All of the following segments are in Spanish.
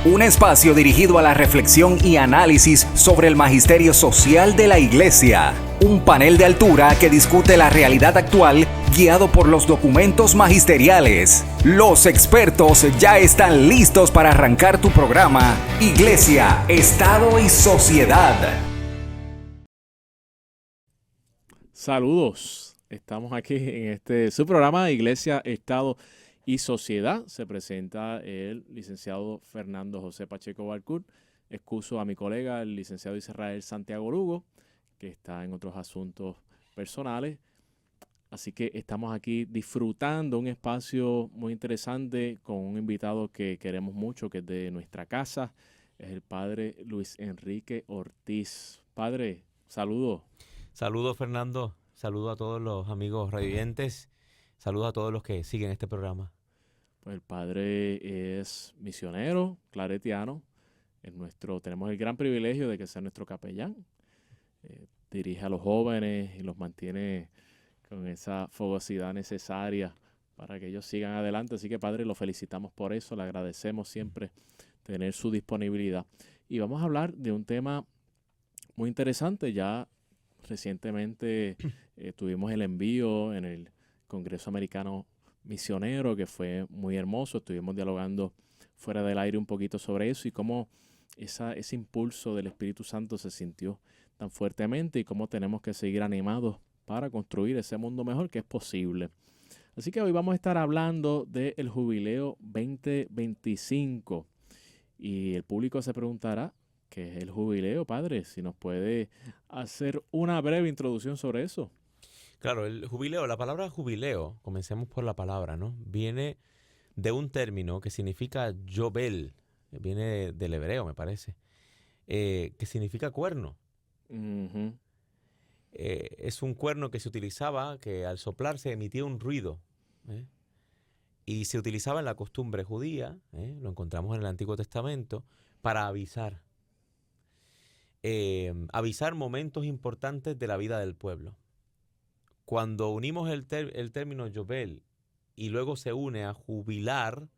Un espacio dirigido a la reflexión y análisis sobre el magisterio social de la Iglesia. Un panel de altura que discute la realidad actual guiado por los documentos magisteriales. Los expertos ya están listos para arrancar tu programa Iglesia, Estado y Sociedad. Saludos, estamos aquí en su programa Iglesia, Estado y Sociedad. Se presenta el licenciado Fernando José Pacheco Valcourt. Excuso a mi colega, el licenciado Israel Santiago Lugo, que está en otros asuntos personales. Así que estamos aquí disfrutando un espacio muy interesante con un invitado que queremos mucho, que es de nuestra casa. Es el padre Luis Enrique Ortiz. Padre, saludos. Saludos, Fernando. Saludos a todos los amigos radioyentes. Saludos a todos los que siguen este programa. Pues el padre es misionero, claretiano. Tenemos el gran privilegio de que sea nuestro capellán. Dirige a los jóvenes y los mantiene con esa fogosidad necesaria para que ellos sigan adelante. Así que, padre, lo felicitamos por eso. Le agradecemos siempre tener su disponibilidad. Y vamos a hablar de un tema muy interesante. Ya recientemente tuvimos el envío en el Congreso Americano Misionero, que fue muy hermoso. Estuvimos dialogando fuera del aire un poquito sobre eso y cómo ese impulso del Espíritu Santo se sintió tan fuertemente y cómo tenemos que seguir animados para construir ese mundo mejor que es posible. Así que hoy vamos a estar hablando del Jubileo 2025 y el público se preguntará ¿qué es el jubileo, padre? Si nos puede hacer una breve introducción sobre eso. Claro, el jubileo, la palabra jubileo, comencemos por la palabra, ¿no? Viene de un término que significa yobel, viene del hebreo, me parece, que significa cuerno. Uh-huh. Es un cuerno que se utilizaba, que al soplar se emitía un ruido, y se utilizaba en la costumbre judía, lo encontramos en el Antiguo Testamento, para avisar. Avisar momentos importantes de la vida del pueblo. Cuando unimos el término Yobel y luego se une a jubilar,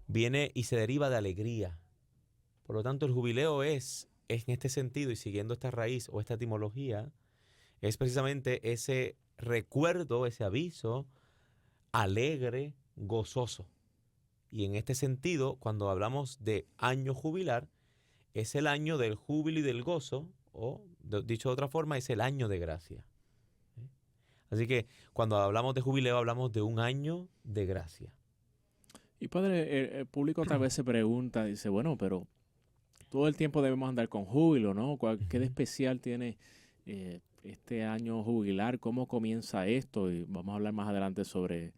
viene y se deriva de alegría. Por lo tanto, el jubileo es en este sentido, y siguiendo esta raíz o esta etimología, es precisamente ese recuerdo, ese aviso alegre, gozoso. Y en este sentido, cuando hablamos de año jubilar, es el año del júbilo y del gozo, o dicho de otra forma, es el año de gracia. Así que cuando hablamos de jubileo, hablamos de un año de gracia. Y padre, el público tal vez se pregunta, dice, bueno, pero todo el tiempo debemos andar con júbilo, ¿no? ¿Qué de especial tiene este año jubilar? ¿Cómo comienza esto? Y vamos a hablar más adelante sobre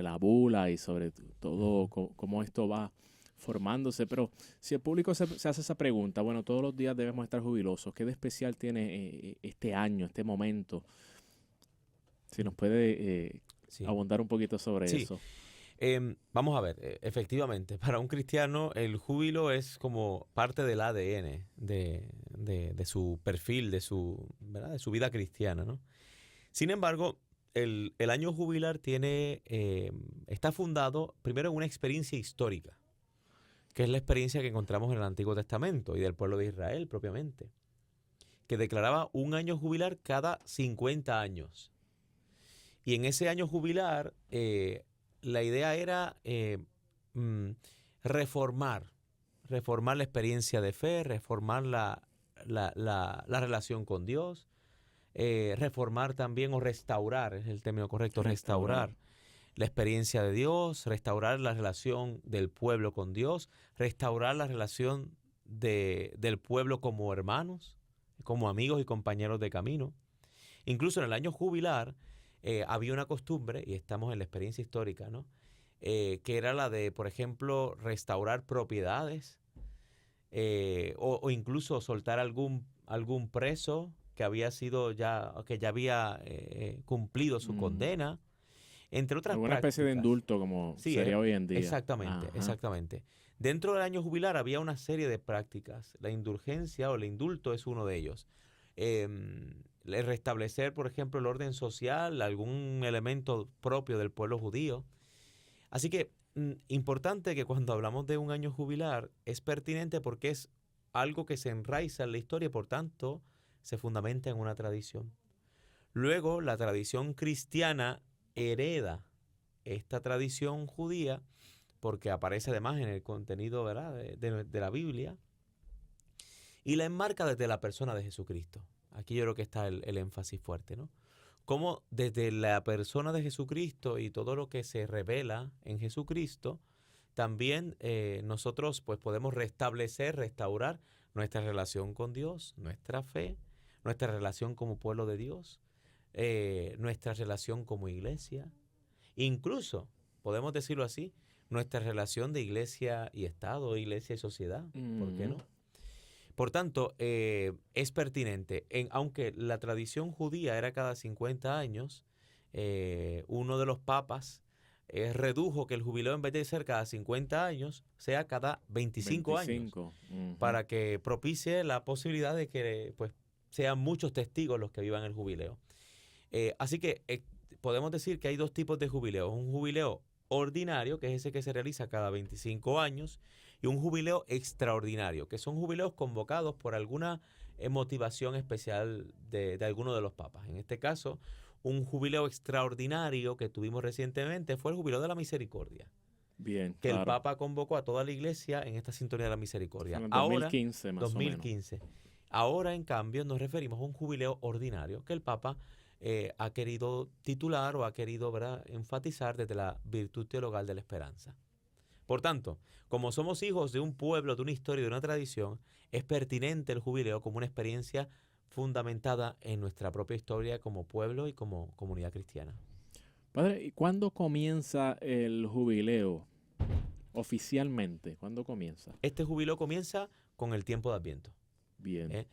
la bula y sobre todo cómo esto va formándose. Pero si el público se hace esa pregunta, bueno, todos los días debemos estar jubilosos. ¿Qué de especial tiene este año, este momento? Si nos puede abundar un poquito sobre eso. Vamos a ver, efectivamente, para un cristiano el júbilo es como parte del ADN de su perfil, ¿verdad? De su vida cristiana, ¿no? Sin embargo, el año jubilar está fundado primero en una experiencia histórica, que es la experiencia que encontramos en el Antiguo Testamento y del pueblo de Israel propiamente, que declaraba un año jubilar cada 50 años. Y en ese año jubilar, la idea era reformar la experiencia de fe, reformar la relación con Dios, reformar también o restaurar, es el término correcto, restaurar la experiencia de Dios, restaurar la relación del pueblo con Dios, restaurar la relación del pueblo como hermanos, como amigos y compañeros de camino. Incluso en el año jubilar había una costumbre, y estamos en la experiencia histórica, ¿no? Que era la de, por ejemplo, restaurar propiedades o incluso soltar algún preso que ya había cumplido su condena, entre otras Alguna prácticas. especie de indulto como sería hoy en día. Exactamente. Dentro del año jubilar había una serie de prácticas. La indulgencia o el indulto es uno de ellos. Restablecer, por ejemplo, el orden social, algún elemento propio del pueblo judío. Así que importante que cuando hablamos de un año jubilar es pertinente porque es algo que se enraiza en la historia y por tanto se fundamenta en una tradición. Luego la tradición cristiana hereda esta tradición judía porque aparece además en el contenido, ¿verdad?, de la Biblia y la enmarca desde la persona de Jesucristo. Aquí yo creo que está el énfasis fuerte, ¿no? Cómo desde la persona de Jesucristo y todo lo que se revela en Jesucristo, también nosotros pues podemos restablecer, restaurar nuestra relación con Dios, nuestra fe, nuestra relación como pueblo de Dios, nuestra relación como iglesia, incluso, podemos decirlo así, nuestra relación de iglesia y Estado, iglesia y sociedad, ¿por qué no? Por tanto, es pertinente. Aunque la tradición judía era cada 50 años, uno de los papas redujo que el jubileo, en vez de ser cada 50 años, sea cada 25 años, para que propicie la posibilidad de que pues, sean muchos testigos los que vivan el jubileo. Así que podemos decir que hay dos tipos de jubileos. Un jubileo ordinario, que es ese que se realiza cada 25 años, y un jubileo extraordinario, que son jubileos convocados por alguna motivación especial de alguno de los papas. En este caso, un jubileo extraordinario que tuvimos recientemente fue el jubileo de la misericordia. Bien, que claro. El Papa convocó a toda la iglesia en esta sintonía de la misericordia. En 2015 más 2015. O menos. Ahora, en cambio, nos referimos a un jubileo ordinario que el Papa ha querido titular o ha querido, ¿verdad?, enfatizar desde la virtud teologal de la esperanza. Por tanto, como somos hijos de un pueblo, de una historia y de una tradición, es pertinente el jubileo como una experiencia fundamentada en nuestra propia historia como pueblo y como comunidad cristiana. Padre, ¿y cuándo comienza el jubileo oficialmente? ¿Cuándo comienza? Este jubileo comienza con el tiempo de Adviento. Bien.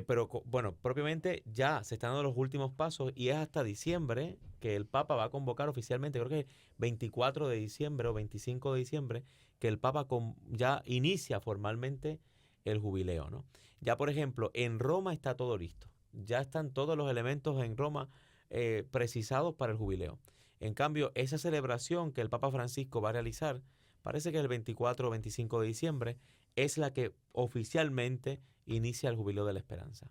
Pero bueno, propiamente ya se están dando los últimos pasos y es hasta diciembre que el Papa va a convocar oficialmente, creo que 24 de diciembre o 25 de diciembre, que el Papa ya inicia formalmente el jubileo, ¿no? Ya, por ejemplo, en Roma está todo listo. Ya están todos los elementos en Roma precisados para el jubileo. En cambio, esa celebración que el Papa Francisco va a realizar, parece que el 24 o 25 de diciembre, es la que oficialmente inicia el jubileo de la esperanza.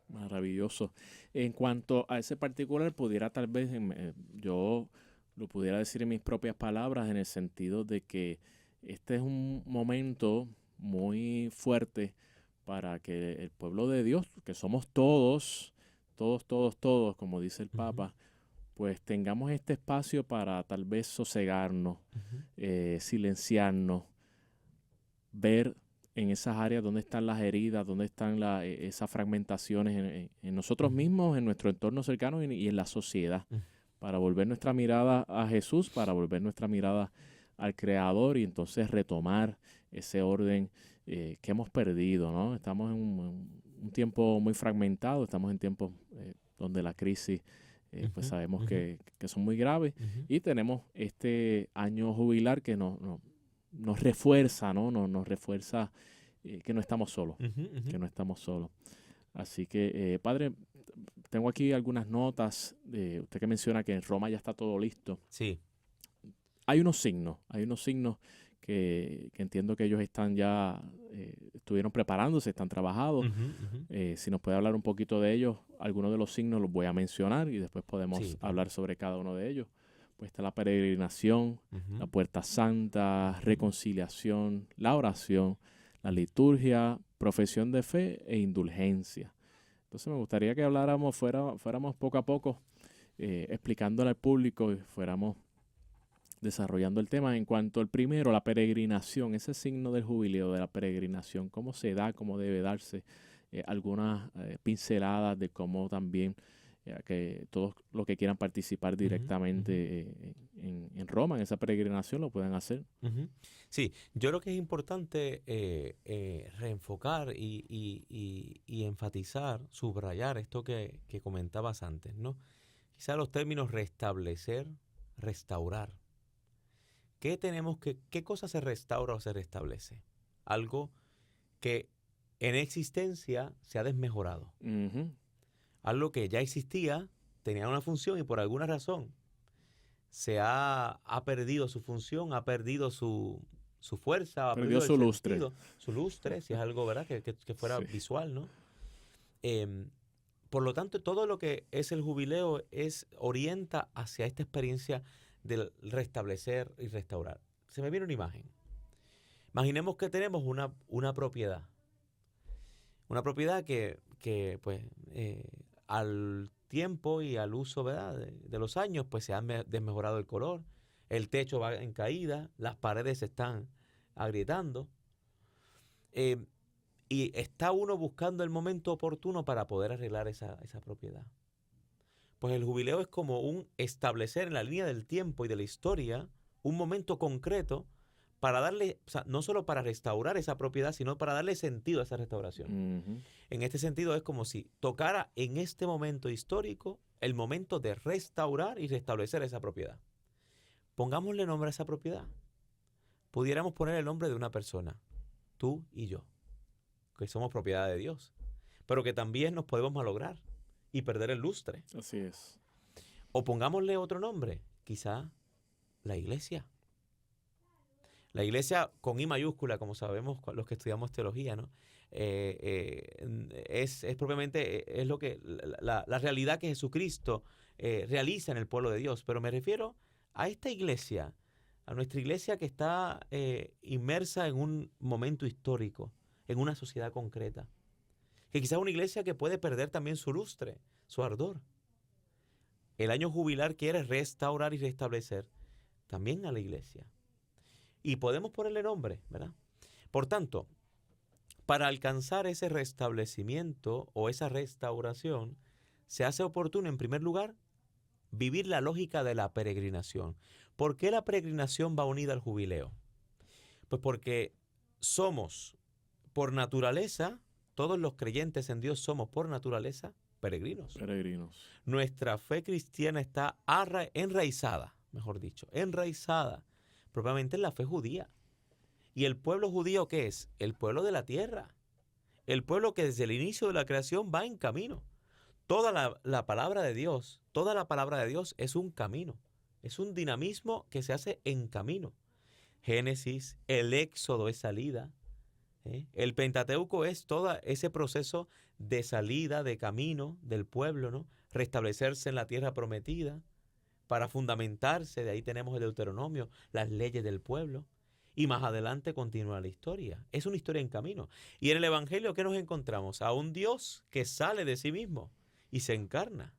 Maravilloso. En cuanto a ese particular, pudiera tal vez, yo lo pudiera decir en mis propias palabras, en el sentido de que este es un momento muy fuerte para que el pueblo de Dios, que somos todos, como dice el Papa, pues tengamos este espacio para tal vez sosegarnos, silenciarnos, ver en esas áreas dónde están las heridas, dónde están esas fragmentaciones en nosotros mismos, en nuestro entorno cercano y en la sociedad, para volver nuestra mirada a Jesús, para volver nuestra mirada al Creador y entonces retomar ese orden que hemos perdido, ¿no? Estamos en un tiempo muy fragmentado, estamos en tiempos donde la crisis pues sabemos que son muy graves y tenemos este año jubilar que nos refuerza, ¿no? Nos refuerza que no estamos solos, que no estamos solos. Así que, Padre, tengo aquí algunas notas. Usted que menciona que en Roma ya está todo listo. Sí. Hay unos signos que entiendo que ellos están ya, estuvieron preparándose, están trabajados. Si nos puede hablar un poquito de ellos, algunos de los signos los voy a mencionar y después podemos hablar sobre cada uno de ellos. Pues está la peregrinación, la puerta santa, reconciliación, la oración, la liturgia, profesión de fe e indulgencia. Entonces me gustaría que habláramos, fuéramos poco a poco explicándole al público y fuéramos desarrollando el tema. En cuanto al primero, la peregrinación, ese signo del jubileo de la peregrinación, cómo se da, cómo debe darse, algunas pinceladas de cómo también que todos los que quieran participar directamente en Roma, en esa peregrinación, lo puedan hacer. Sí, yo creo que es importante reenfocar y enfatizar, subrayar esto que comentabas antes, ¿no? Quizá los términos restablecer, restaurar. ¿Qué cosa se restaura o se restablece? Algo que en existencia se ha desmejorado. Algo que ya existía, tenía una función y por alguna razón ha perdido su función, ha perdido su fuerza, ha Perdió perdido su el lustre. sentido, su lustre, si es algo, ¿verdad? Que fuera Sí. visual, ¿no? Por lo tanto, todo lo que es el jubileo orienta hacia esta experiencia del restablecer y restaurar. Se me viene una imagen. Imaginemos que tenemos una propiedad. Una propiedad que pues, al tiempo y al uso, ¿verdad? de los años, pues se ha desmejorado el color, el techo va en caída, las paredes se están agrietando. Y está uno buscando el momento oportuno para poder arreglar esa propiedad. Pues el jubileo es como un establecer en la línea del tiempo y de la historia un momento concreto para darle, o sea, no solo para restaurar esa propiedad, sino para darle sentido a esa restauración. Ujú. En este sentido es como si tocara en este momento histórico el momento de restaurar y restablecer esa propiedad. Pongámosle nombre a esa propiedad. Pudiéramos poner el nombre de una persona, tú y yo, que somos propiedad de Dios, pero que también nos podemos malograr y perder el lustre. Así es. O pongámosle otro nombre, quizá la iglesia. La iglesia con I mayúscula, como sabemos los que estudiamos teología, ¿no? Es propiamente es lo que la realidad que Jesucristo realiza en el pueblo de Dios. Pero me refiero a esta iglesia, a nuestra iglesia que está inmersa en un momento histórico, en una sociedad concreta. Que quizás una iglesia que puede perder también su lustre, su ardor. El año jubilar quiere restaurar y restablecer también a la iglesia. Y podemos ponerle nombre, ¿verdad? Por tanto, para alcanzar ese restablecimiento o esa restauración, se hace oportuno, en primer lugar, vivir la lógica de la peregrinación. ¿Por qué la peregrinación va unida al jubileo? Pues porque somos, por naturaleza, todos los creyentes en Dios somos, por naturaleza, peregrinos. Peregrinos. Nuestra fe cristiana está enraizada, propiamente en la fe judía. ¿Y el pueblo judío qué es? El pueblo de la tierra. El pueblo que desde el inicio de la creación va en camino. Toda la palabra de Dios, toda la palabra de Dios es un camino. Es un dinamismo que se hace en camino. Génesis, el Éxodo es salida. El Pentateuco es todo ese proceso de salida, de camino del pueblo, ¿no? Restablecerse en la tierra prometida, para fundamentarse, de ahí tenemos el Deuteronomio, las leyes del pueblo, y más adelante continúa la historia. Es una historia en camino. Y en el Evangelio, ¿qué nos encontramos? A un Dios que sale de sí mismo y se encarna.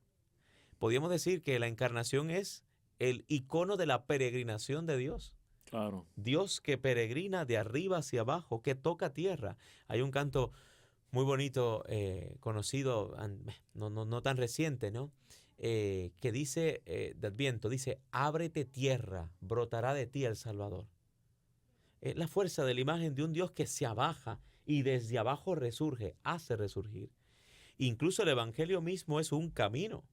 Podríamos decir que la encarnación es el icono de la peregrinación de Dios. Claro. Dios que peregrina de arriba hacia abajo, que toca tierra. Hay un canto muy bonito, conocido, no tan reciente, ¿no? Que dice, de Adviento, dice, ábrete tierra, brotará de ti el Salvador. La fuerza de la imagen de un Dios que se abaja y desde abajo resurge, hace resurgir. Incluso el Evangelio mismo es un camino.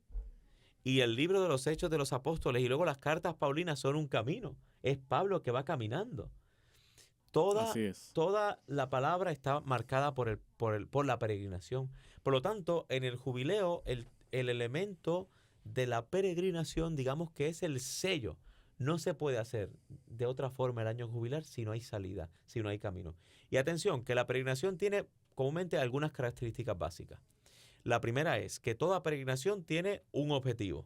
Y el libro de los Hechos de los Apóstoles y luego las cartas paulinas son un camino. Es Pablo que va caminando. Toda la palabra está marcada por la peregrinación. Por lo tanto, en el jubileo, el elemento de la peregrinación, digamos que es el sello. No se puede hacer de otra forma el año jubilar si no hay salida, si no hay camino. Y atención, que la peregrinación tiene comúnmente algunas características básicas. La primera es que toda peregrinación tiene un objetivo.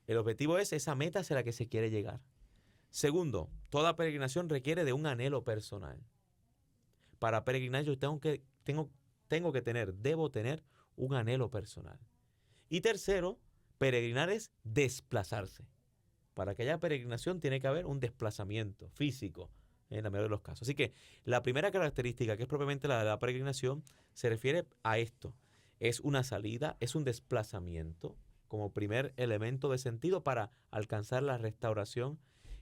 El objetivo es esa meta hacia la que se quiere llegar. Segundo, toda peregrinación requiere de un anhelo personal. Para peregrinar yo debo tener un anhelo personal. Y tercero, peregrinar es desplazarse. Para que haya peregrinación tiene que haber un desplazamiento físico en la mayoría de los casos. Así que la primera característica, que es propiamente la de la peregrinación, se refiere a esto. Es una salida, es un desplazamiento como primer elemento de sentido para alcanzar la restauración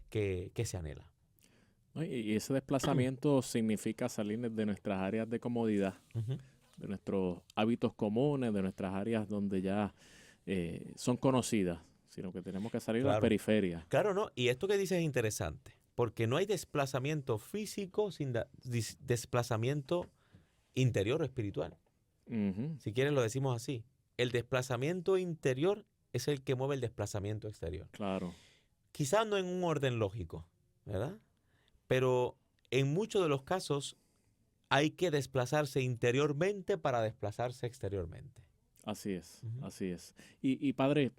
que se anhela. Y ese desplazamiento significa salir de nuestras áreas de comodidad, de nuestros hábitos comunes, de nuestras áreas donde ya son conocidas, sino que tenemos que salir a las periferias. Claro, ¿no? Y esto que dices es interesante, porque no hay desplazamiento físico sin desplazamiento interior o espiritual. Si quieren lo decimos así. El desplazamiento interior es el que mueve el desplazamiento exterior. Claro. quizás no en un orden lógico, ¿verdad? Pero en muchos de los casos hay que desplazarse interiormente para desplazarse exteriormente. Así es, Ujú. así es. Y padre,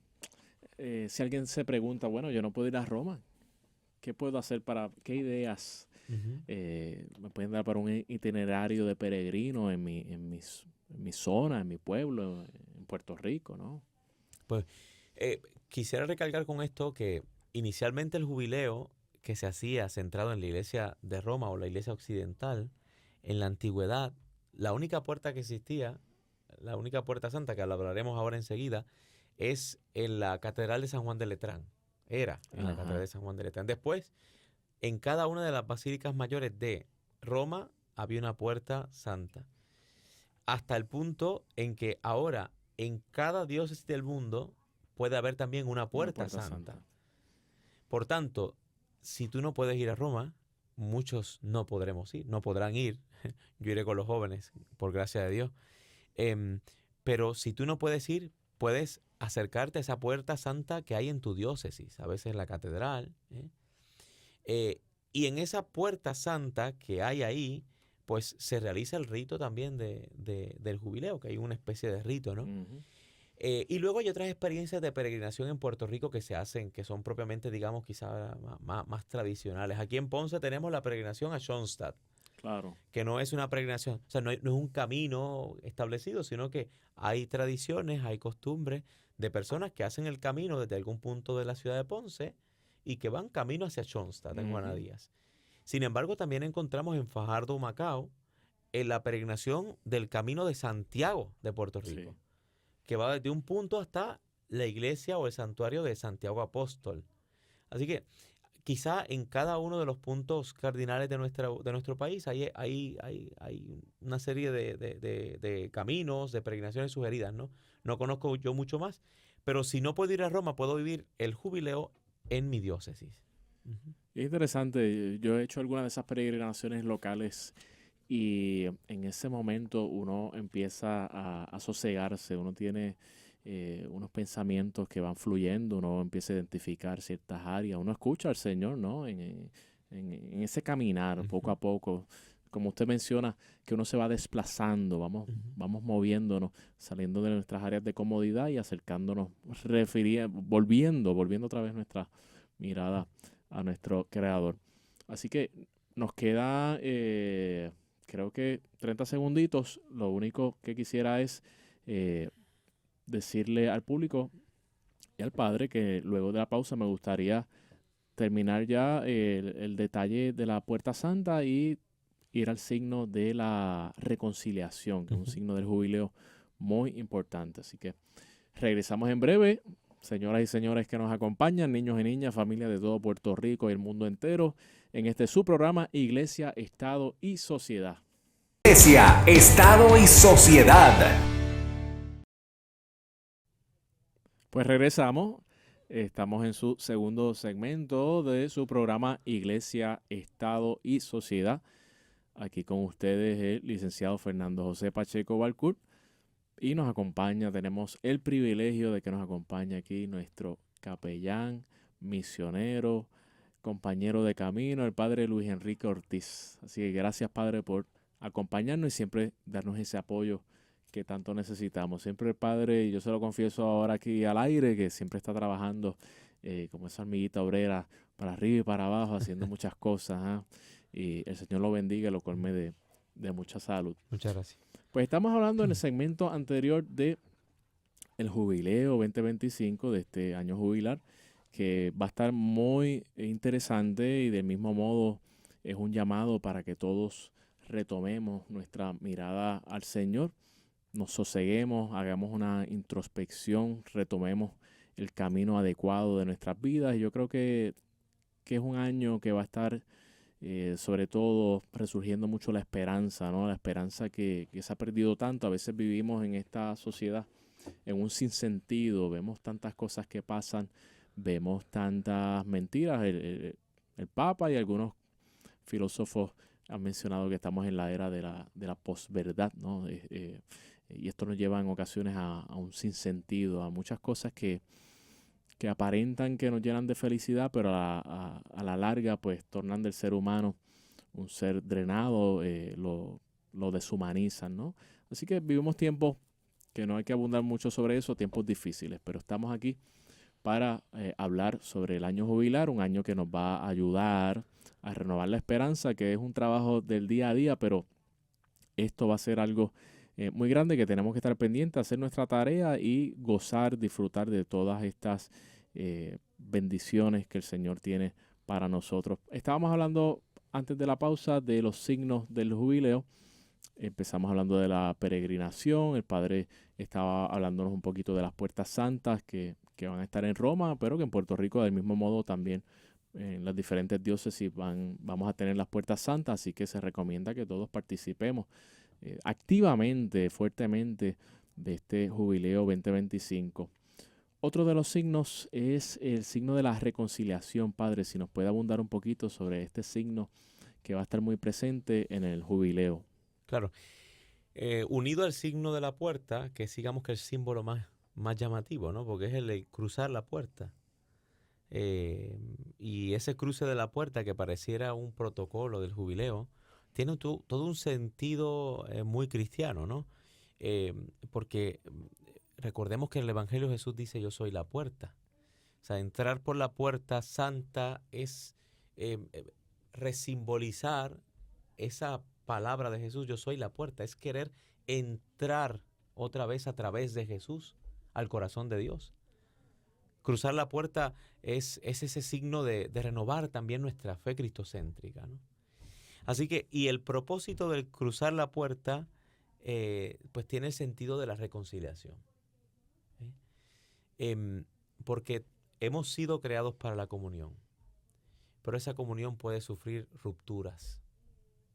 si alguien se pregunta, bueno, yo no puedo ir a Roma, ¿qué puedo hacer qué ideas Ujú. me pueden dar para un itinerario de peregrino en mi zona, en mi pueblo, en Puerto Rico, ¿no? Pues quisiera recalcar con esto que inicialmente el jubileo que se hacía centrado en la iglesia de Roma o la iglesia occidental, en la antigüedad, la única puerta que existía, la única puerta santa, que lo hablaremos ahora enseguida, es en la Catedral de San Juan de Letrán. Era en la Catedral Ajá. de San Juan de Letrán. Después, en cada una de las basílicas mayores de Roma había una puerta santa. Hasta el punto en que ahora en cada diócesis del mundo puede haber también una Una puerta puerta santa. santa. Por tanto, si tú no puedes ir a Roma, muchos no podremos ir, no podrán ir. Yo iré con los jóvenes, por gracia de Dios. Em, pero si tú no puedes ir, puedes acercarte a esa puerta santa que hay en tu diócesis, a veces en la catedral. Y en esa puerta santa que hay ahí, pues se realiza el rito también del jubileo, que hay una especie de rito, ¿no? Ujú. Y luego hay otras experiencias de peregrinación en Puerto Rico que se hacen, que son propiamente, digamos, quizás más tradicionales. Aquí en Ponce tenemos la peregrinación a Schoenstatt, Claro. que no es una peregrinación, o sea, no es un camino establecido, sino que hay tradiciones, hay costumbres de personas que hacen el camino desde algún punto de la ciudad de Ponce y que van camino hacia Schoenstatt, en Juana Ujú. Díaz. Sin embargo, también encontramos en Fajardo, Macao, en la peregrinación del Camino de Santiago de Puerto Sí. Rico, que va desde un punto hasta la iglesia o el santuario de Santiago Apóstol. Así que quizá en cada uno de los puntos cardinales de nuestro país hay una serie de caminos, de peregrinaciones sugeridas, ¿no? No conozco yo mucho más, pero si no puedo ir a Roma, puedo vivir el jubileo en mi diócesis. Ujú. Es interesante, yo he hecho algunas de esas peregrinaciones locales y en ese momento uno empieza a sosegarse, uno tiene unos pensamientos que van fluyendo, uno empieza a identificar ciertas áreas, uno escucha al Señor, ¿no? En ese caminar, poco Ujú. a poco, como usted menciona, que uno se va desplazando, Ujú. vamos moviéndonos, saliendo de nuestras áreas de comodidad y acercándonos, volviendo otra vez nuestra mirada a nuestro Creador. Así que nos queda, creo que 30 segunditos. Lo único que quisiera es decirle al público y al Padre que luego de la pausa me gustaría terminar ya el detalle de la Puerta Santa y ir al signo de la reconciliación, que es un Ujú. signo del jubileo muy importante. Así que regresamos en breve. Señoras y señores que nos acompañan, niños y niñas, familias de todo Puerto Rico y el mundo entero, en este su programa Iglesia, Estado y Sociedad. Iglesia, Estado y Sociedad. Pues regresamos. Estamos en su segundo segmento de su programa Iglesia, Estado y Sociedad. Aquí con ustedes el licenciado Fernando José Pacheco Balcourt. Y nos acompaña, tenemos el privilegio de que nos acompañe aquí nuestro capellán, misionero, compañero de camino, el padre Luis Enrique Ortiz. Así que gracias, padre, por acompañarnos y siempre darnos ese apoyo que tanto necesitamos. Siempre el padre, y yo se lo confieso ahora aquí al aire, que siempre está trabajando como esa hormiguita obrera para arriba y para abajo, haciendo muchas cosas. Y el Señor lo bendiga y lo colme de mucha salud. Muchas gracias. Pues estamos hablando en el segmento anterior de el jubileo 2025 de este año jubilar, que va a estar muy interesante y del mismo modo es un llamado para que todos retomemos nuestra mirada al Señor, nos soseguemos, hagamos una introspección, retomemos el camino adecuado de nuestras vidas. Y yo creo que es un año que va a estar sobre todo resurgiendo mucho la esperanza, ¿no? La esperanza que se ha perdido tanto. A veces vivimos en esta sociedad en un sinsentido, vemos tantas cosas que pasan, vemos tantas mentiras. El Papa y algunos filósofos han mencionado que estamos en la era de la posverdad, ¿no? Y esto nos lleva en ocasiones a un sinsentido, a muchas cosas que que aparentan que nos llenan de felicidad, pero a la larga pues tornan del ser humano un ser drenado, lo deshumanizan, ¿no? Así que vivimos tiempos que no hay que abundar mucho sobre eso, tiempos difíciles, pero estamos aquí para hablar sobre el año jubilar, un año que nos va a ayudar a renovar la esperanza, que es un trabajo del día a día, pero esto va a ser algo muy grande que tenemos que estar pendientes, hacer nuestra tarea y gozar, disfrutar de todas estas bendiciones que el Señor tiene para nosotros. Estábamos hablando antes de la pausa de los signos del jubileo. Empezamos hablando de la peregrinación. El Padre estaba hablándonos un poquito de las puertas santas que van a estar en Roma, pero que en Puerto Rico del mismo modo también en las diferentes diócesis vamos a tener las puertas santas, así que se recomienda que todos participemos activamente, fuertemente de este jubileo 2025. Otro de los signos es el signo de la reconciliación. Padre, si nos puede abundar un poquito sobre este signo que va a estar muy presente en el jubileo. Claro. Unido al signo de la puerta, que sigamos que el símbolo más llamativo, ¿no? Porque es el de cruzar la puerta. Y ese cruce de la puerta que pareciera un protocolo del jubileo, tiene todo un sentido muy cristiano, ¿no? Porque recordemos que en el Evangelio Jesús dice, yo soy la puerta. O sea, entrar por la puerta santa es resimbolizar esa palabra de Jesús, yo soy la puerta, es querer entrar otra vez a través de Jesús al corazón de Dios. Cruzar la puerta es ese signo de renovar también nuestra fe cristocéntrica, ¿no? Así que, y el propósito del cruzar la puerta, pues tiene el sentido de la reconciliación. Porque hemos sido creados para la comunión, pero esa comunión puede sufrir rupturas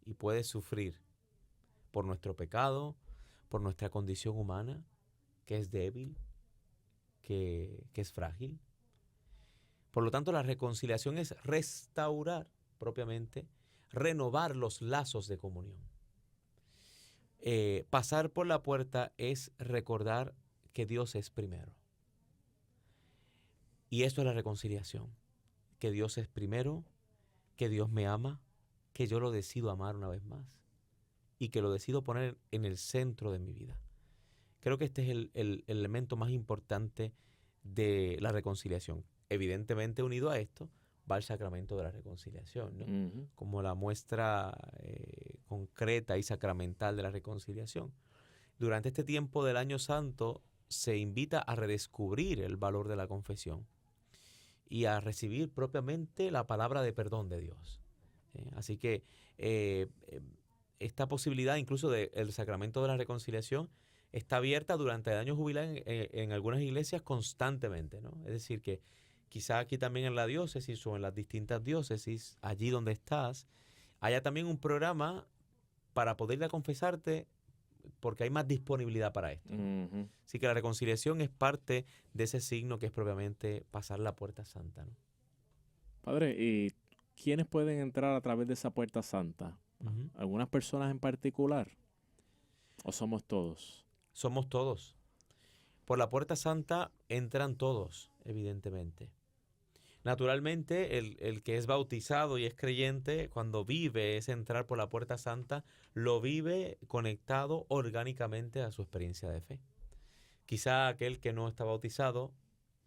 y puede sufrir por nuestro pecado, por nuestra condición humana, que es débil, que es frágil. Por lo tanto, la reconciliación es restaurar propiamente, renovar los lazos de comunión. Pasar por la puerta es recordar que Dios es primero. Y esto es la reconciliación, que Dios es primero, que Dios me ama, que yo lo decido amar una vez más y que lo decido poner en el centro de mi vida. Creo que este es el elemento más importante de la reconciliación. Evidentemente, unido a esto, va el sacramento de la reconciliación, ¿no? Uh-huh. Como la muestra concreta y sacramental de la reconciliación. Durante este tiempo del Año Santo se invita a redescubrir el valor de la confesión y a recibir propiamente la palabra de perdón de Dios. Así que esta posibilidad incluso del sacramento de la reconciliación está abierta durante el año jubilar en algunas iglesias constantemente, ¿no? Es decir, que quizá aquí también en la diócesis o en las distintas diócesis, allí donde estás, haya también un programa para poder ir a confesarte porque hay más disponibilidad para esto, ¿no? Uh-huh. Así que la reconciliación es parte de ese signo que es propiamente pasar la puerta santa, ¿no? Padre, ¿y quiénes pueden entrar a través de esa puerta santa? Uh-huh. ¿Algunas personas en particular? ¿O somos todos? Somos todos. Por la puerta santa entran todos, evidentemente. Naturalmente, el que es bautizado y es creyente, cuando vive ese entrar por la puerta santa, lo vive conectado orgánicamente a su experiencia de fe. Quizá aquel que no está bautizado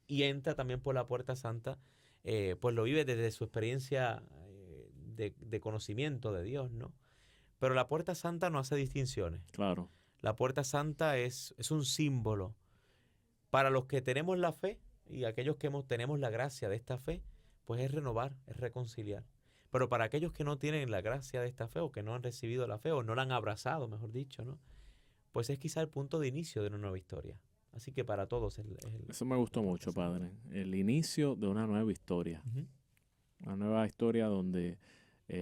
y entra también por la puerta santa, pues lo vive desde su experiencia de conocimiento de Dios, ¿no? Pero la puerta santa no hace distinciones. Claro. La puerta santa es un símbolo para los que tenemos la fe y aquellos que tenemos la gracia de esta fe, pues es renovar, es reconciliar. Pero para aquellos que no tienen la gracia de esta fe o que no han recibido la fe o no la han abrazado, mejor dicho, ¿no? Pues es quizá el punto de inicio de una nueva historia. Así que para todos eso me gustó mucho, Padre. El inicio de una nueva historia. Uh-huh. Una nueva historia donde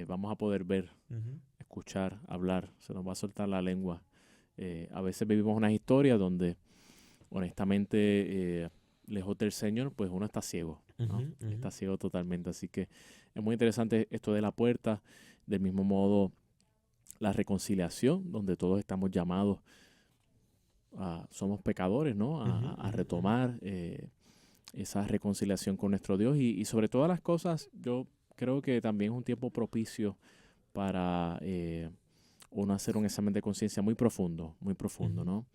vamos a poder ver, uh-huh, escuchar, hablar. Se nos va a soltar la lengua. A veces vivimos unas historias donde, honestamente, lejos del Señor, pues uno está ciego, ¿no? Uh-huh, uh-huh. Está ciego totalmente. Así que es muy interesante esto de la puerta. Del mismo modo, la reconciliación, donde todos estamos llamados somos pecadores, ¿no? A retomar esa reconciliación con nuestro Dios y sobre todas las cosas, yo creo que también es un tiempo propicio para uno hacer un examen de conciencia muy profundo, ¿no?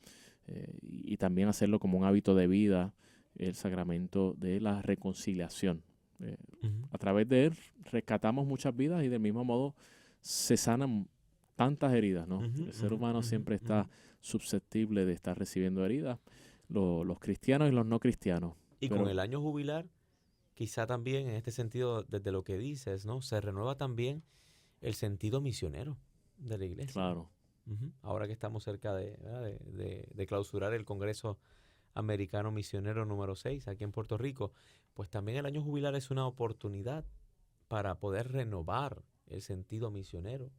Y también hacerlo como un hábito de vida, el sacramento de la reconciliación. A través de él rescatamos muchas vidas y del mismo modo se sanan tantas heridas, ¿no? El ser humano siempre está susceptible de estar recibiendo heridas, los cristianos y los no cristianos. Y con el año jubilar, quizá también en este sentido, desde lo que dices, ¿no? Se renueva también el sentido misionero de la iglesia. Claro. Ahora que estamos cerca de clausurar el Congreso Americano Misionero número 6 aquí en Puerto Rico, pues también el año jubilar es una oportunidad para poder renovar el sentido misionero,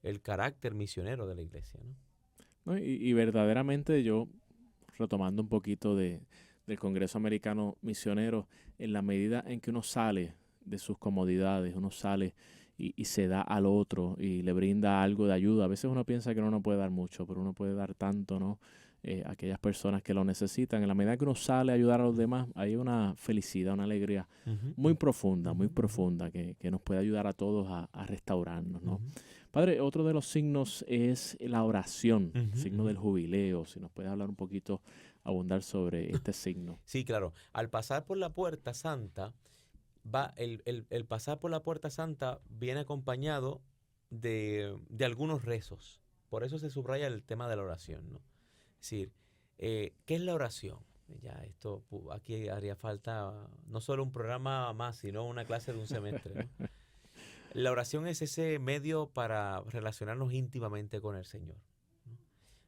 el carácter misionero de la iglesia, ¿no? ¿No? Y verdaderamente yo, retomando un poquito del Congreso Americano Misionero, en la medida en que uno sale de sus comodidades, uno sale y se da al otro y le brinda algo de ayuda. A veces uno piensa que uno no puede dar mucho, pero uno puede dar tanto, ¿no? A aquellas personas que lo necesitan. En la medida que uno sale a ayudar a los demás, hay una felicidad, una alegría muy profunda, que nos puede ayudar a todos a restaurarnos, ¿no? Padre, otro de los signos es la oración, signo del jubileo. Si nos puede hablar un poquito, abundar sobre este signo. Sí, claro. Al pasar por la puerta santa, el pasar por la puerta santa viene acompañado de algunos rezos. Por eso se subraya el tema de la oración, ¿no? Es decir, ¿qué es la oración? Ya esto aquí haría falta no solo un programa más, sino una clase de un semestre, ¿no? La oración es ese medio para relacionarnos íntimamente con el Señor, ¿no?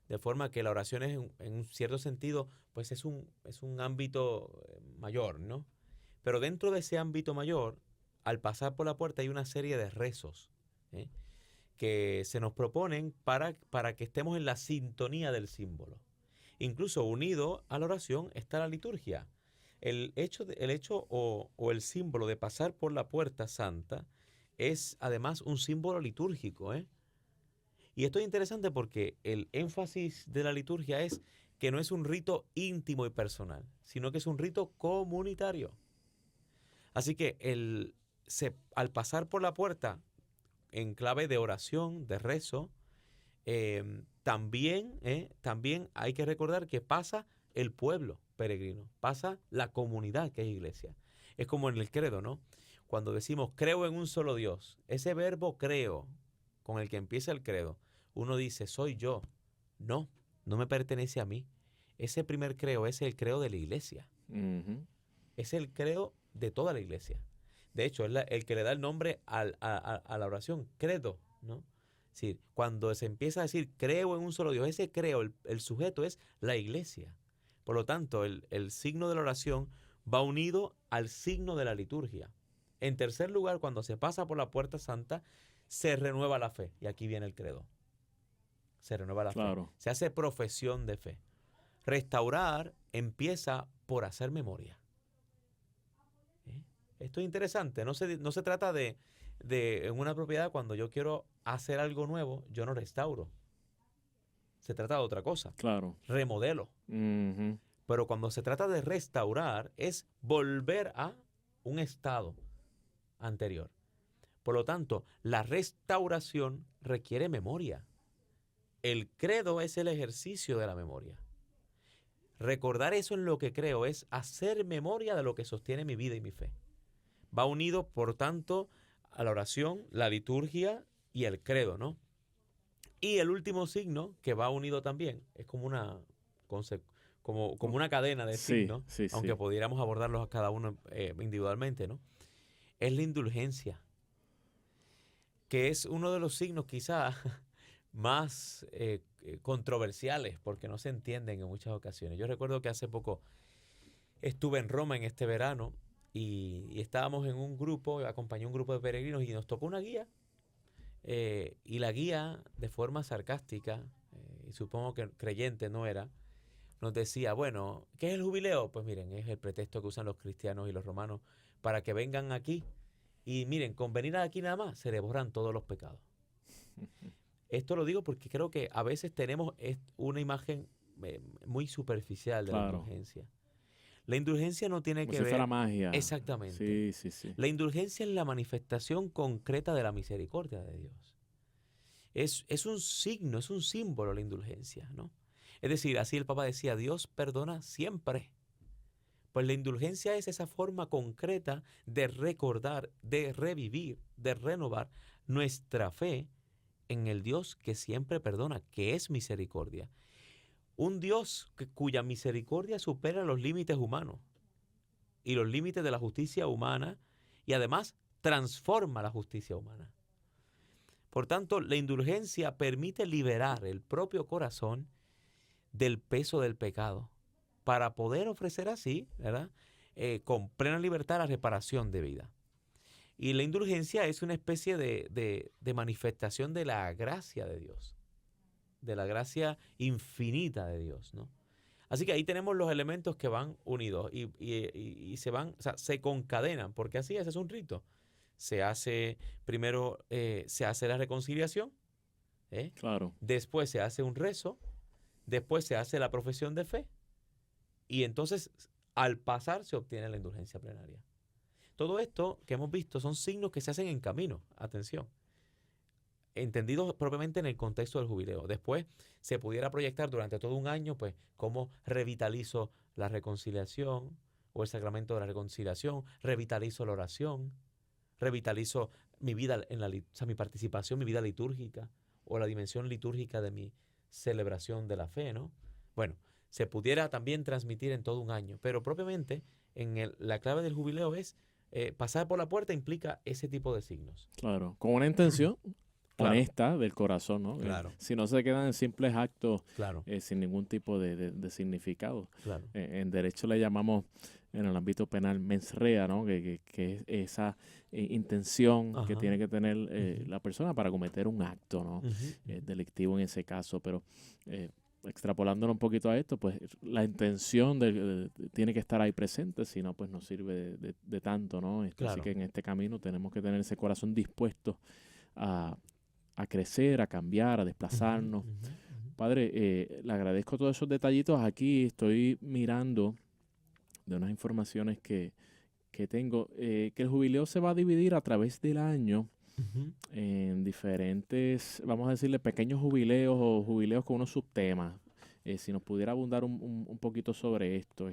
De forma que la oración es, en un cierto sentido, pues es un ámbito mayor, ¿no? Pero dentro de ese ámbito mayor, al pasar por la puerta hay una serie de rezos, ¿eh? Que se nos proponen para que estemos en la sintonía del símbolo. Incluso unido a la oración está la liturgia. El hecho o el símbolo de pasar por la puerta santa es además un símbolo litúrgico, ¿eh? Y esto es interesante porque el énfasis de la liturgia es que no es un rito íntimo y personal, sino que es un rito comunitario. Así que al pasar por la puerta en clave de oración, de rezo, también hay que recordar que pasa el pueblo peregrino, pasa la comunidad que es iglesia. Es como en el credo, ¿no? Cuando decimos creo en un solo Dios, ese verbo creo con el que empieza el credo, uno dice soy yo. No me pertenece a mí. Ese primer creo es el creo de la iglesia. Es el creo de toda la iglesia. De hecho, es el que le da el nombre a la oración, credo, ¿no? Es decir, cuando se empieza a decir creo en un solo Dios, ese creo, el sujeto es la iglesia. Por lo tanto, el signo de la oración va unido al signo de la liturgia. En tercer lugar, cuando se pasa por la puerta santa, se renueva la fe. Y aquí viene el credo. Se renueva la fe. Se hace profesión de fe. Restaurar empieza por hacer memoria. Esto es interesante. No se trata de en una propiedad, cuando yo quiero hacer algo nuevo, yo no restauro. Se trata de otra cosa. Claro. Remodelo. Pero cuando se trata de restaurar, es volver a un estado anterior. Por lo tanto, la restauración requiere memoria. El credo es el ejercicio de la memoria. Recordar eso en lo que creo es hacer memoria de lo que sostiene mi vida y mi fe. Va unido, por tanto, a la oración, la liturgia y el credo, ¿no? Y el último signo que va unido también es como una cadena de signos, aunque pudiéramos abordarlos a cada uno individualmente, ¿no? Es la indulgencia, que es uno de los signos quizá más controversiales porque no se entienden en muchas ocasiones. Yo recuerdo que hace poco estuve en Roma en este verano y estábamos en un grupo, acompañé un grupo de peregrinos y nos tocó una guía y la guía, de forma sarcástica, y supongo que creyente no era, nos decía, bueno, ¿qué es el jubileo? Pues miren, es el pretexto que usan los cristianos y los romanos para que vengan aquí y miren, con venir aquí nada más se le borran todos los pecados. Esto lo digo porque creo que a veces tenemos una imagen muy superficial de la indulgencia. La indulgencia no tiene Como que si ver... fuera magia. Exactamente. Sí. La indulgencia es la manifestación concreta de la misericordia de Dios. Es un signo, es un símbolo la indulgencia, ¿no? Es decir, así el Papa decía, Dios perdona siempre. Pues la indulgencia es esa forma concreta de recordar, de revivir, de renovar nuestra fe en el Dios que siempre perdona, que es misericordia. Un Dios cuya misericordia supera los límites humanos y los límites de la justicia humana y además transforma la justicia humana. Por tanto, la indulgencia permite liberar el propio corazón del peso del pecado para poder ofrecer así, ¿verdad? Con plena libertad la reparación de vida. Y la indulgencia es una especie de manifestación de la gracia de Dios, de la gracia infinita de Dios, ¿no? Así que ahí tenemos los elementos que van unidos y se van, o sea, se concadenan, porque así es un rito. Se hace, primero se hace la reconciliación, Claro. después se hace un rezo, después se hace la profesión de fe y entonces al pasar se obtiene la indulgencia plenaria. Todo esto que hemos visto son signos que se hacen en camino, atención, entendidos propiamente en el contexto del jubileo. Después se pudiera proyectar durante todo un año, pues, cómo revitalizo la reconciliación o el sacramento de la reconciliación, revitalizo la oración, revitalizo mi vida, mi participación, mi vida litúrgica o la dimensión litúrgica de mi celebración de la fe, ¿no? Bueno, se pudiera también transmitir en todo un año, pero propiamente la clave del jubileo es pasar por la puerta implica ese tipo de signos. Claro, con una intención honesta del corazón, ¿no? Claro. Si no se quedan en simples actos Claro. Sin ningún tipo de significado. Claro. En derecho le llamamos, en el ámbito penal, mens rea, ¿no? Que es esa intención que Ajá. tiene que tener la persona para cometer un acto, ¿no? Uh-huh. Delictivo en ese caso, pero extrapolándolo un poquito a esto, pues la intención tiene que estar ahí presente, si no, pues no sirve de tanto, ¿no? Claro. Así que en este camino tenemos que tener ese corazón dispuesto a crecer, a cambiar, a desplazarnos. Padre, le agradezco todos esos detallitos. Aquí estoy mirando de unas informaciones que tengo, que el jubileo se va a dividir a través del año en diferentes, vamos a decirle, pequeños jubileos o jubileos con unos subtemas. Si nos pudiera abundar un poquito sobre esto,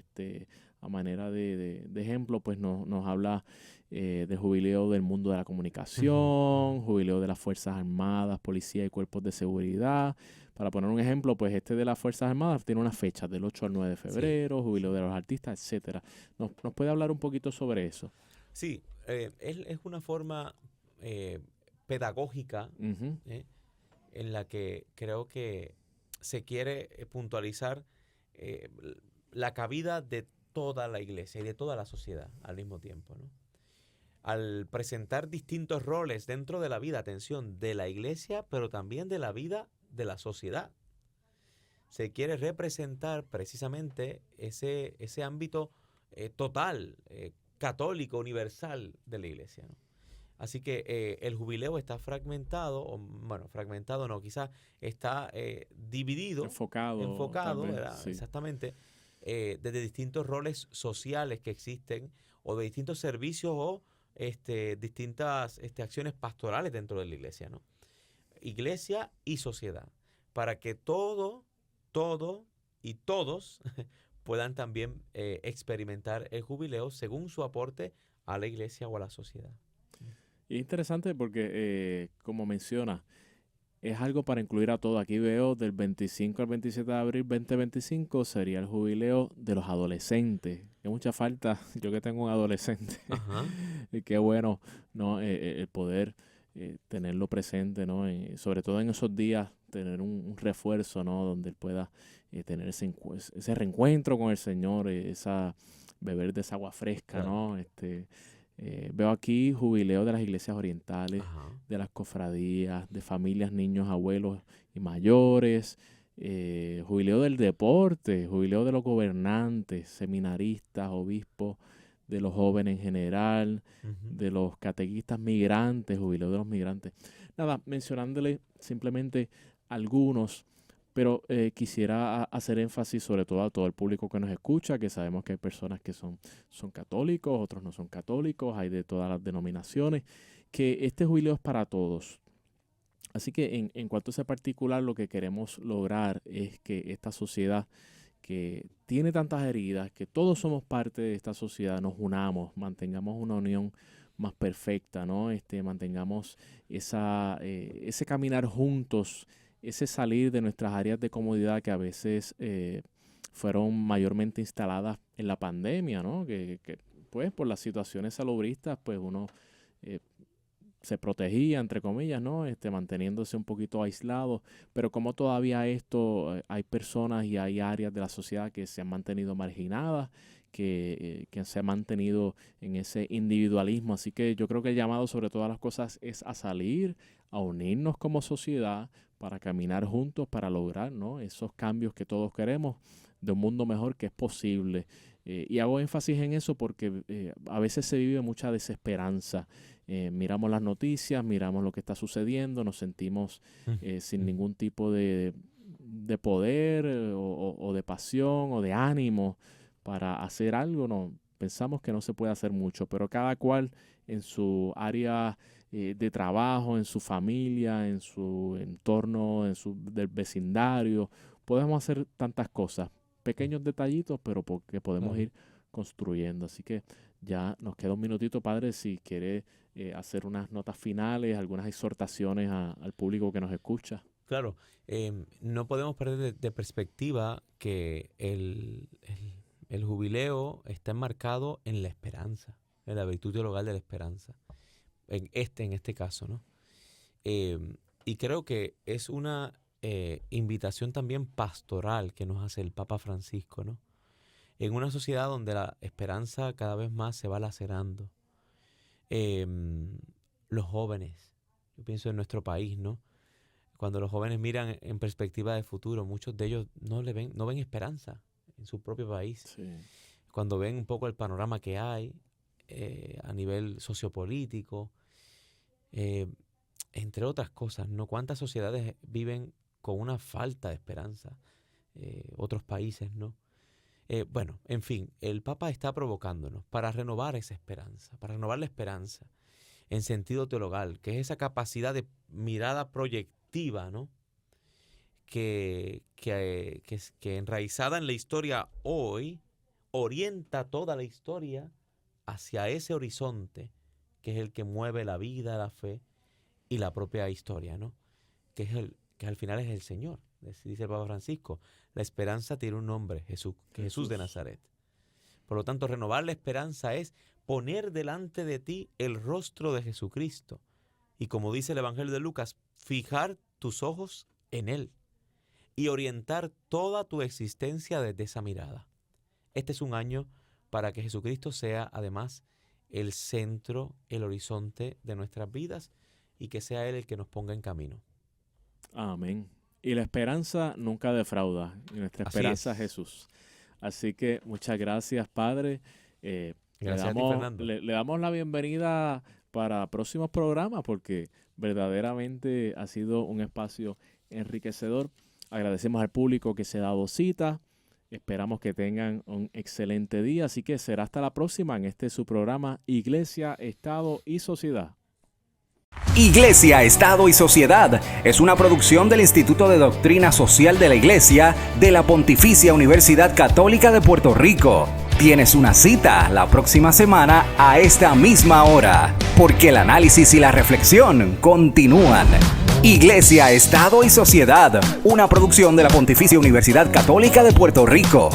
a manera de ejemplo, pues nos habla del jubileo del mundo de la comunicación, jubileo de las Fuerzas Armadas, Policía y Cuerpos de Seguridad. Para poner un ejemplo, pues de las Fuerzas Armadas tiene unas fechas del 8 al 9 de febrero, jubileo de los artistas, etcétera. ¿Nos puede hablar un poquito sobre eso? Sí, es una forma pedagógica en la que creo que se quiere puntualizar la cabida de toda la iglesia y de toda la sociedad al mismo tiempo, ¿no? Al presentar distintos roles dentro de la vida, atención, de la iglesia, pero también de la vida de la sociedad. Se quiere representar precisamente ese ámbito total, católico, universal de la iglesia, ¿no? Así que el jubileo está fragmentado, fragmentado no, quizás está dividido. Enfocado, ¿verdad? Sí. Exactamente, desde distintos roles sociales que existen o de distintos servicios o distintas acciones pastorales dentro de la iglesia, ¿no? Iglesia y sociedad, para que todo y todos puedan también experimentar el jubileo según su aporte a la iglesia o a la sociedad. Y es interesante porque, como menciona, es algo para incluir a todo. Aquí veo del 25 al 27 de abril 2025 sería el jubileo de los adolescentes. Que mucha falta, yo que tengo un adolescente. Y qué bueno, ¿no? El poder tenerlo presente, ¿no? Sobre todo en esos días, tener un refuerzo, ¿no? Donde él pueda tener ese reencuentro con el Señor, beber de esa agua fresca, claro. ¿No? Veo aquí jubileo de las iglesias orientales, de las cofradías, de familias, niños, abuelos y mayores, jubileo del deporte, jubileo de los gobernantes, seminaristas, obispos, de los jóvenes en general, de los catequistas migrantes, jubileo de los migrantes. Nada, mencionándole simplemente algunos Pero quisiera hacer énfasis sobre todo a todo el público que nos escucha, que sabemos que hay personas que son católicos, otros no son católicos, hay de todas las denominaciones, que este jubileo es para todos. Así que en cuanto a ese particular, lo que queremos lograr es que esta sociedad que tiene tantas heridas, que todos somos parte de esta sociedad, nos unamos, mantengamos una unión más perfecta, ¿no? Mantengamos ese caminar juntos, ese salir de nuestras áreas de comodidad que a veces fueron mayormente instaladas en la pandemia, ¿no? Que pues por las situaciones salubristas, pues uno se protegía, entre comillas, ¿no? Manteniéndose un poquito aislado, pero como todavía hay personas y hay áreas de la sociedad que se han mantenido marginadas, que se han mantenido en ese individualismo. Así que yo creo que el llamado sobre todas las cosas es a salir, a unirnos como sociedad para caminar juntos, para lograr, ¿no? Esos cambios que todos queremos de un mundo mejor que es posible. Y hago énfasis en eso porque a veces se vive mucha desesperanza. Miramos las noticias, miramos lo que está sucediendo, nos sentimos sin ningún tipo de poder o de pasión o de ánimo para hacer algo. No, pensamos que no se puede hacer mucho, pero cada cual en su área de trabajo, en su familia, en su entorno, del vecindario, podemos hacer tantas cosas. Pequeños detallitos, pero porque podemos ir construyendo. Así que ya nos queda un minutito, padre, si quiere hacer unas notas finales, algunas exhortaciones al público que nos escucha. Claro, no podemos perder de perspectiva que el jubileo está enmarcado en la esperanza, en la virtud teologal de la esperanza, en este caso, ¿no? Y creo que es una invitación también pastoral que nos hace el Papa Francisco, ¿no? En una sociedad donde la esperanza cada vez más se va lacerando. Los jóvenes, yo pienso en nuestro país, ¿no? Cuando los jóvenes miran en perspectiva de futuro, muchos de ellos no ven esperanza en su propio país. Sí. Cuando ven un poco el panorama que hay a nivel sociopolítico, entre otras cosas, ¿no? ¿Cuántas sociedades viven con una falta de esperanza? Otros países, ¿no? Bueno, en fin, el Papa está provocándonos para renovar esa esperanza, para renovar la esperanza en sentido teologal, que es esa capacidad de mirada proyectiva, ¿no? Que enraizada en la historia hoy, orienta toda la historia hacia ese horizonte, que es el que mueve la vida, la fe y la propia historia, ¿no? Que al final es el Señor. Dice el Papa Francisco, la esperanza tiene un nombre, Jesús de Nazaret. Por lo tanto, renovar la esperanza es poner delante de ti el rostro de Jesucristo. Y como dice el Evangelio de Lucas, fijar tus ojos en Él y orientar toda tu existencia desde esa mirada. Este es un año para que Jesucristo sea además el centro, el horizonte de nuestras vidas y que sea Él el que nos ponga en camino. Amén. Y la esperanza nunca defrauda. Y nuestra esperanza es Jesús. Así que muchas gracias, Padre. Gracias a ti, Fernando. Le damos la bienvenida para próximos programas porque verdaderamente ha sido un espacio enriquecedor. Agradecemos al público que se ha dado cita. Esperamos que tengan un excelente día. Así que será hasta la próxima en su programa Iglesia, Estado y Sociedad. Iglesia, Estado y Sociedad es una producción del Instituto de Doctrina Social de la Iglesia de la Pontificia Universidad Católica de Puerto Rico. Tienes una cita la próxima semana a esta misma hora, porque el análisis y la reflexión continúan. Iglesia, Estado y Sociedad, una producción de la Pontificia Universidad Católica de Puerto Rico.